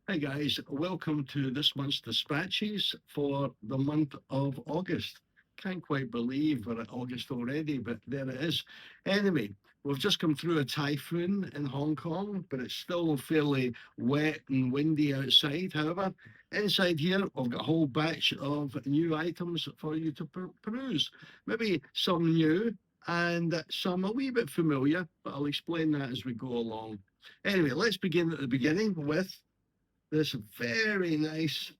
Hi guys, welcome to this month's dispatches for the month of August. Can't quite believe we're at August already, but there it is. Anyway, we've just come through a typhoon in Hong Kong, but it's still fairly wet and windy outside. However, inside here, we've got a whole batch of new items for you to peruse. Maybe some new and some a wee bit familiar, but I'll explain that as we go along. Anyway, let's begin at the beginning with this very nice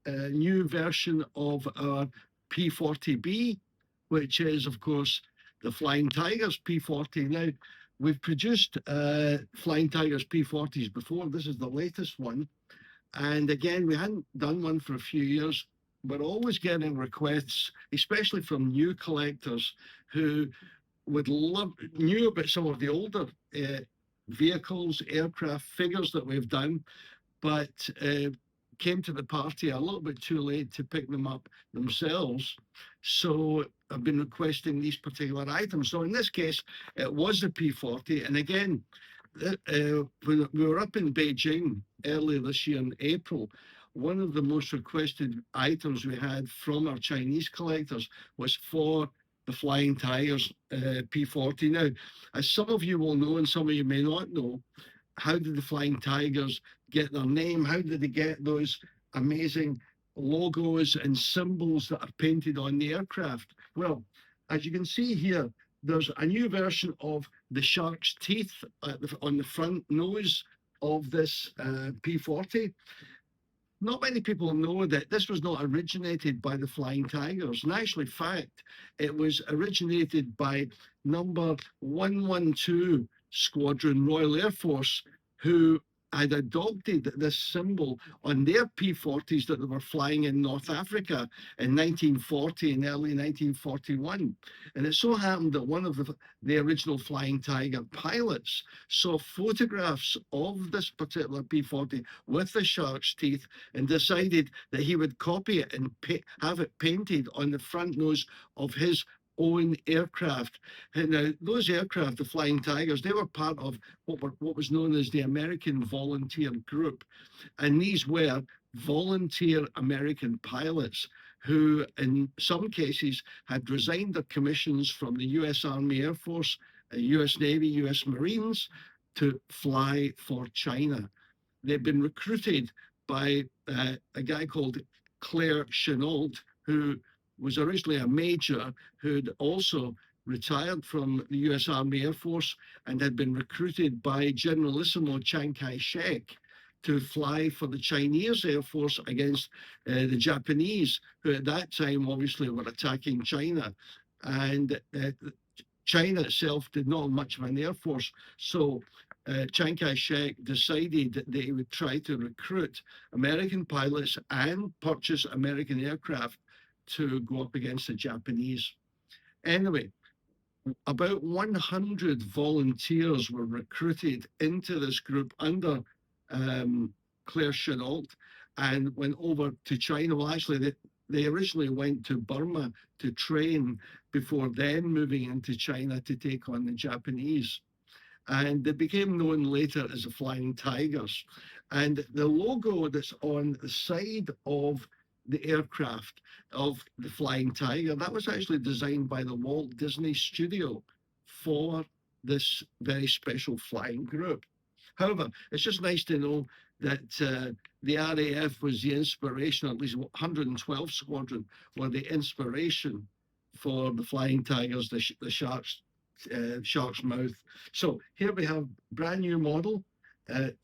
new version of our P40B, which is, of course, the Flying Tigers P40. Now, we've produced Flying Tigers P40s before. This is the latest one. And again, we hadn't done one for a few years. We're always getting requests, especially from new collectors who would love, knew about some of the older vehicles, aircraft figures that we've done, but came to the party a little bit too late to pick them up themselves. So I've been requesting these particular items. So in this case, it was the P40. And again, when we were up in Beijing earlier this year in April, one of the most requested items we had from our Chinese collectors was for the Flying Tigers P40. Now, as some of you will know and some of you may not know, how did the Flying Tigers get their name? How did they get those amazing logos and symbols that are painted on the aircraft? Well, as you can see here, there's a new version of the shark's teeth on the front nose of this P40. Not many people know that this was not originated by the Flying Tigers. In actual fact, it was originated by number 112 Squadron Royal Air Force, who had adopted this symbol on their P40s that they were flying in North Africa in 1940 and early 1941. And it so happened that one of the original Flying Tiger pilots saw photographs of this particular P40 with the shark's teeth and decided that he would copy it and have it painted on the front nose of his own aircraft. And now those aircraft, the Flying Tigers, they were part of what was known as the American Volunteer Group. And these were volunteer American pilots who, in some cases, had resigned their commissions from the US Army Air Force, US Navy, US Marines to fly for China. They've been recruited by a guy called Claire Chenault, who was originally a major who'd also retired from the US Army Air Force and had been recruited by Generalissimo Chiang Kai-shek to fly for the Chinese Air Force against the Japanese, who at that time obviously were attacking China. And China itself did not have much of an air force. So Chiang Kai-shek decided that they would try to recruit American pilots and purchase American aircraft to go up against the Japanese. Anyway, about 100 volunteers were recruited into this group under Claire Chenault and went over to China. Well, actually, they originally went to Burma to train before then moving into China to take on the Japanese. And they became known later as the Flying Tigers. And the logo that's on the side of the aircraft of the Flying Tiger, that was actually designed by the Walt Disney Studio for this very special flying group. However, it's just nice to know that the RAF was the inspiration, at least 112 Squadron were the inspiration for the Flying Tigers, the shark's mouth. So here we have brand new model,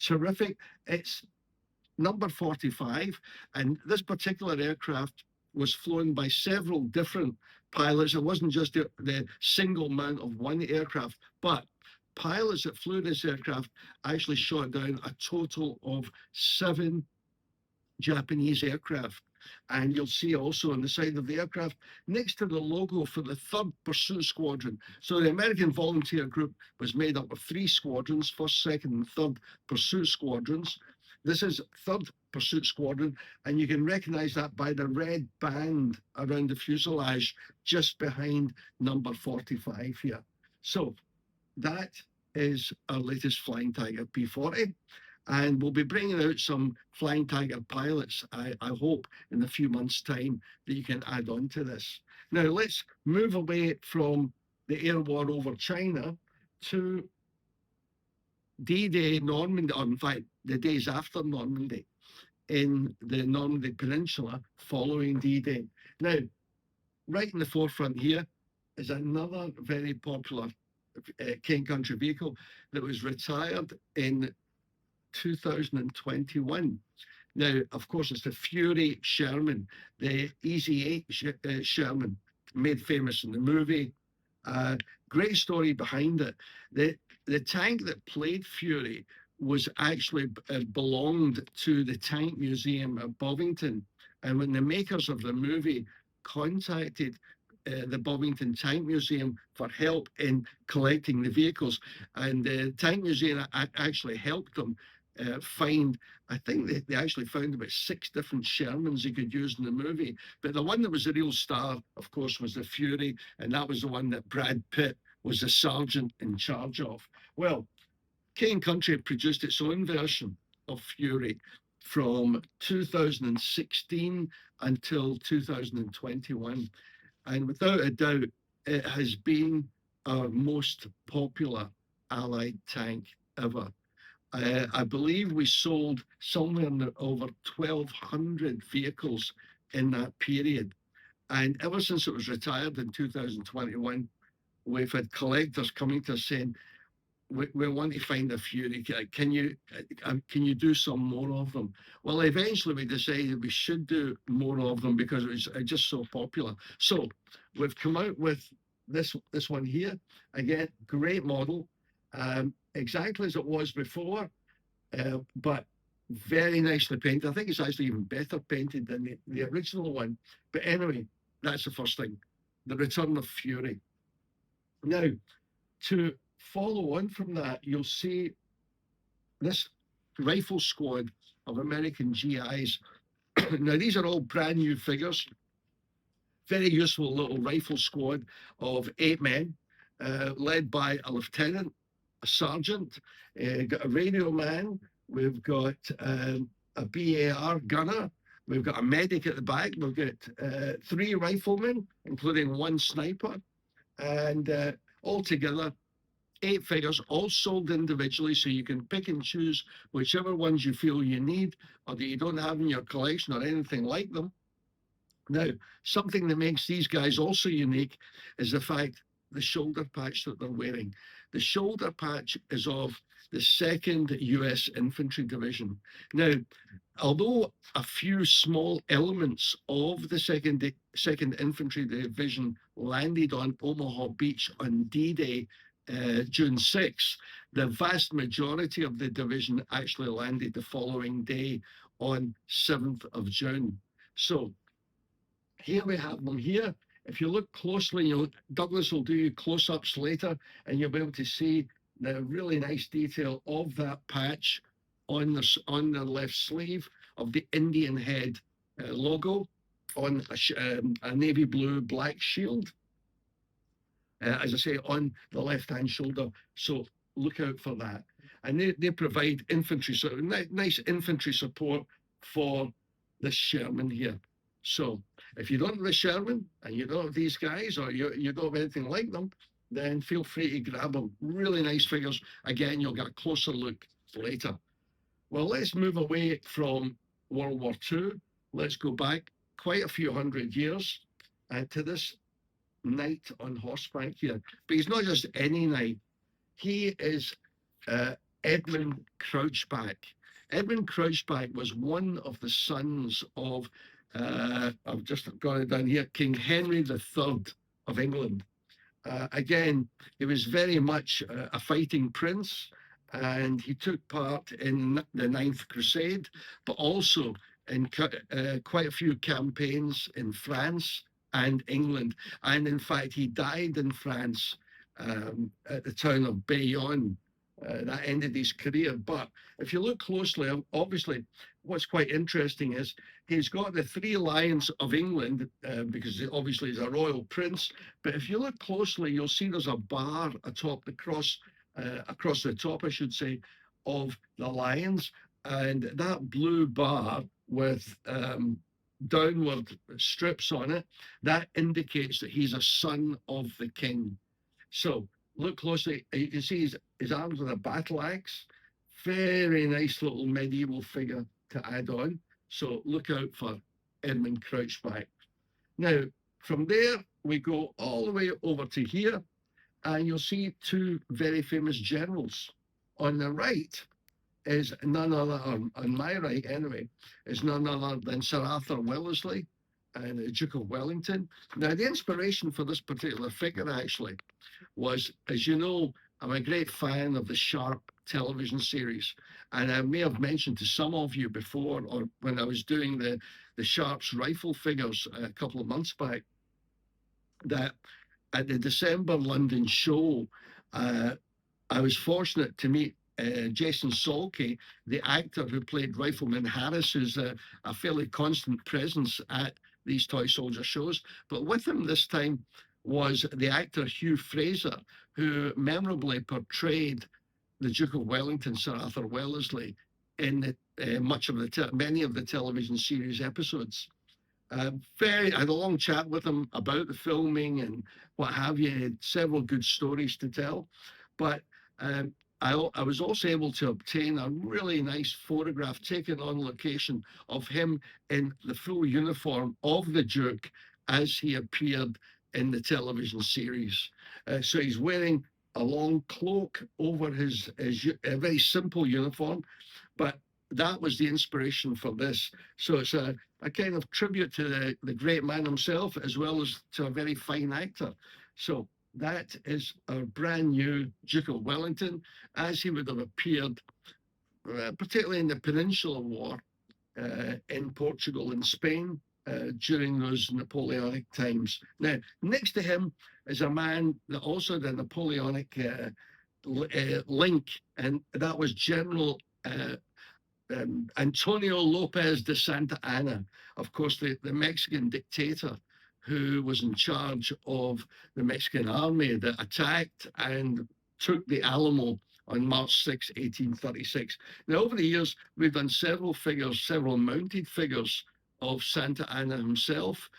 terrific. It's number 45, and this particular aircraft was flown by several different pilots. It wasn't just the single mount of one aircraft, but pilots that flew this aircraft actually shot down a total of 7 Japanese aircraft. And you'll see also on the side of the aircraft, next to the logo for the 3rd Pursuit Squadron. So the American Volunteer Group was made up of 3 squadrons, 1st, 2nd, and 3rd Pursuit Squadrons. This is 3rd Pursuit Squadron, and you can recognize that by the red band around the fuselage just behind number 45 here. So that is our latest Flying Tiger P40. And we'll be bringing out some Flying Tiger pilots, I hope, in a few months' time that you can add on to this. Now, let's move away from the air war over China to D-Day Normandy, or in fact, the days after Normandy in the Normandy Peninsula following D-Day. Now, right in the forefront here is another very popular King Country vehicle that was retired in 2021. Now, of course, it's the Fury Sherman, the Easy 8 Sherman, made famous in the movie. Uh, Great story behind it. The tank that played Fury was actually belonged to the Tank Museum at Bovington. And when the makers of the movie contacted the Bovington Tank Museum for help in collecting the vehicles, and the Tank Museum actually helped them find, I think they actually found about 6 different Shermans they could use in the movie. But the one that was the real star, of course, was the Fury, and that was the one that Brad Pitt was the sergeant in charge of. Well, King Country produced its own version of Fury from 2016 until 2021. And without a doubt, it has been our most popular Allied tank ever. I believe we sold somewhere over 1,200 vehicles in that period. And ever since it was retired in 2021, we've had collectors coming to us saying, we want to find a Fury. Can you do some more of them? Well, eventually we decided we should do more of them because it was just so popular. So we've come out with this one here. Again, great model, exactly as it was before, but very nicely painted. I think it's actually even better painted than the original one. But anyway, that's the first thing, the return of Fury. Now, to follow on from that, you'll see this rifle squad of American GIs. Now, these are all brand new figures. Very useful little rifle squad of 8 men, led by a lieutenant, a sergeant, got a radio man. We've got a BAR gunner. We've got a medic at the back. We've got 3 riflemen, including 1 sniper. And altogether, 8 figures, all sold individually, so you can pick and choose whichever ones you feel you need or that you don't have in your collection or anything like them. Now, something that makes these guys also unique is the fact the shoulder patch that they're wearing. The shoulder patch is of the 2nd US Infantry Division. Now, although a few small elements of the 2nd Infantry Division landed on Omaha Beach on D-Day, June 6th, the vast majority of the division actually landed the following day on 7th of June. So here we have them here. If you look closely, Douglas will do you close-ups later, and you'll be able to see the really nice detail of that patch on the left sleeve of the Indian head logo on a navy blue black shield. As I say, on the left-hand shoulder. So look out for that. And they provide infantry, so nice infantry support for the Sherman here. So if you don't have the Sherman and you don't have these guys or you don't have anything like them, then feel free to grab them. Really nice figures. Again, you'll get a closer look later. Well, let's move away from World War II. Let's go back quite a few hundred years to this knight on horseback here. But he's not just any knight. He is Edmund Crouchback. Edmund Crouchback was one of the sons of, I've just got it down here, King Henry III of England. Again, he was very much a fighting prince, and he took part in the Ninth Crusade, but also in quite a few campaigns in France and England. And in fact, he died in France at the town of Bayonne. That ended his career. But if you look closely, obviously, what's quite interesting is he's got the 3 lions of England because obviously he's a royal prince. But if you look closely, you'll see there's a bar atop the cross, across the top, I should say, of the lions, and that blue bar with downward strips on it, that indicates that he's a son of the king. So look closely. You can see his arms with a battle axe. Very nice little medieval figure to add on. So look out for Edmund Crouchback. Now, from there, we go all the way over to here, and you'll see two very famous generals. On the right is none other, on my right anyway, is none other than Sir Arthur Wellesley and the Duke of Wellington. Now, the inspiration for this particular figure actually was, as you know, I'm a great fan of the Sharp television series. And I may have mentioned to some of you before, or when I was doing the Sharp's rifle figures a couple of months back, that at the December London show, uh, I was fortunate to meet Jason Solke, the actor who played Rifleman Harris, who's a fairly constant presence at these toy soldier shows. But with him this time was the actor Hugh Fraser, who memorably portrayed the Duke of Wellington, Sir Arthur Wellesley, in many of the television series episodes. I had a long chat with him about the filming and what have you. He had several good stories to tell, but I was also able to obtain a really nice photograph taken on location of him in the full uniform of the Duke as he appeared in the television series. So he's wearing a long cloak over his a very simple uniform, but that was the inspiration for this. So it's a kind of tribute to the great man himself, as well as to a very fine actor. So that is our brand new Duke of Wellington, as he would have appeared, particularly in the Peninsular War in Portugal and Spain during those Napoleonic times. Now, next to him is a man that also had a Napoleonic link, and that was General Antonio Lopez de Santa Anna, of course, the Mexican dictator who was in charge of the Mexican army that attacked and took the Alamo on March 6, 1836. Now, over the years, we've done several figures, several mounted figures of Santa Anna himself,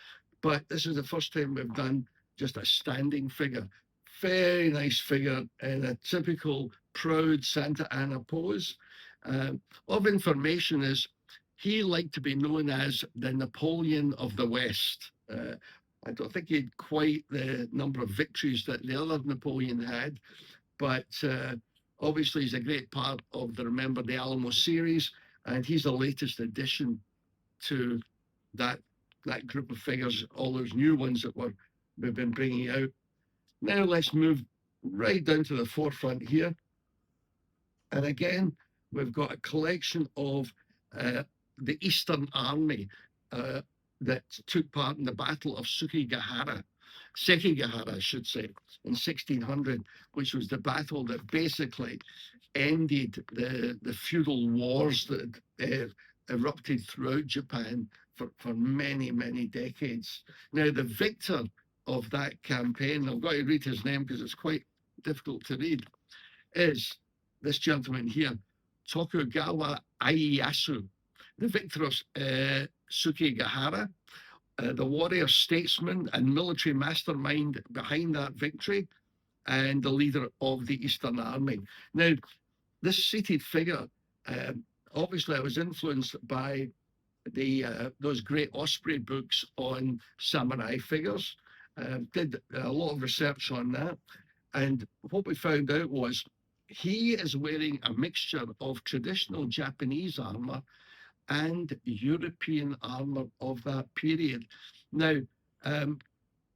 but this is the first time we've done just a standing figure. Very nice figure in a typical proud Santa Anna pose. Of information is he liked to be known as the Napoleon of the West. I don't think he had quite the number of victories that the other Napoleon had, but obviously he's a great part of the Remember the Alamo series, and he's the latest addition to that group of figures, all those new ones that we've been bringing out. Now let's move right down to the forefront here. And again, we've got a collection of the Eastern Army that took part in the Battle of Sekigahara, I should say, in 1600, which was the battle that basically ended the feudal wars that erupted throughout Japan for many, many decades. Now, the victor of that campaign, I've got to read his name because it's quite difficult to read, is this gentleman here, Tokugawa Ieyasu, the victor of Sekigahara, the warrior statesman and military mastermind behind that victory, and the leader of the Eastern Army. Now, this seated figure, obviously I was influenced by those great Osprey books on samurai figures, did a lot of research on that, and what we found out was he is wearing a mixture of traditional Japanese armor and European armor of that period. Now,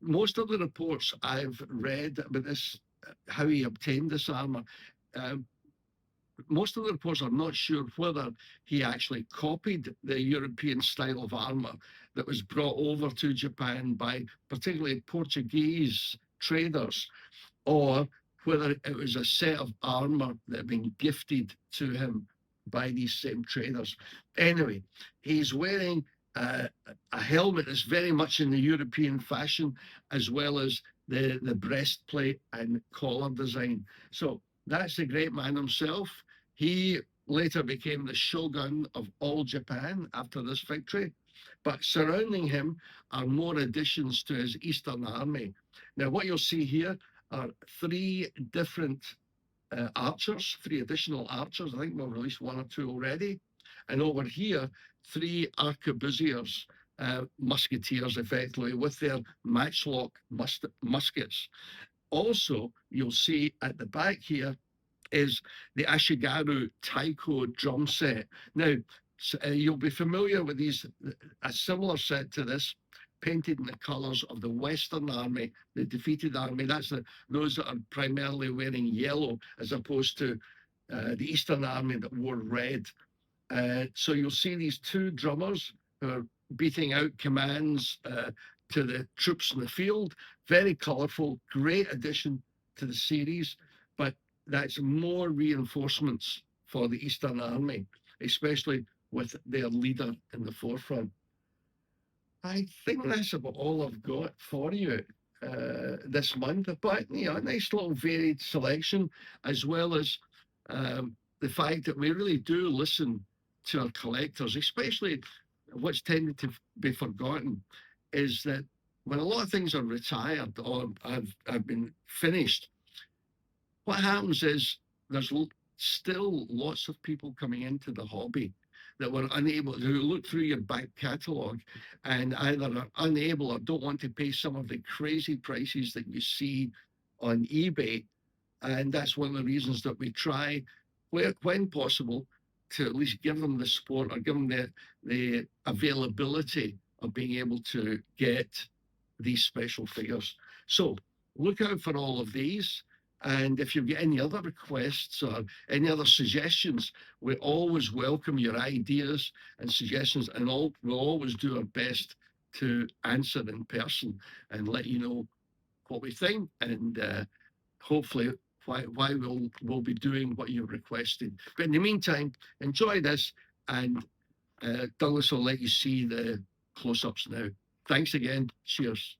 most of the reports I've read about this, how he obtained this armor, most of the reports are not sure whether he actually copied the European style of armor that was brought over to Japan by particularly Portuguese traders, or whether it was a set of armor that had been gifted to him by these same traders. Anyway, he's wearing a helmet that's very much in the European fashion, as well as the breastplate and collar design. So that's the great man himself. He later became the shogun of all Japan after this victory, but surrounding him are more additions to his Eastern army. Now, what you'll see here are three different archers, three additional archers. I think we've released one or two already. And over here, three arquebusiers, musketeers, effectively, with their matchlock muskets. Also, you'll see at the back here is the Ashigaru Taiko drum set. Now, you'll be familiar with these, a similar set to this, painted in the colours of the Western Army, the defeated army. That's those that are primarily wearing yellow, as opposed to the Eastern Army that wore red. So you'll see these two drummers who are beating out commands to the troops in the field. Very colourful, great addition to the series, but that's more reinforcements for the Eastern Army, especially with their leader in the forefront. I think that's about all I've got for you this month. But a nice little varied selection, as well as the fact that we really do listen to our collectors, especially what's tended to be forgotten is that when a lot of things are retired or have been finished, what happens is there's still lots of people coming into the hobby that were unable to look through your back catalogue and either are unable or don't want to pay some of the crazy prices that you see on eBay. And that's one of the reasons that we try, when possible, to at least give them the support or give them the availability of being able to get these special figures. So look out for all of these. And if you've got any other requests or any other suggestions, we always welcome your ideas and suggestions, and we'll always do our best to answer in person and let you know what we think, and hopefully why we'll be doing what you've requested. But in the meantime, enjoy this, and Douglas will let you see the close-ups now. Thanks again. Cheers.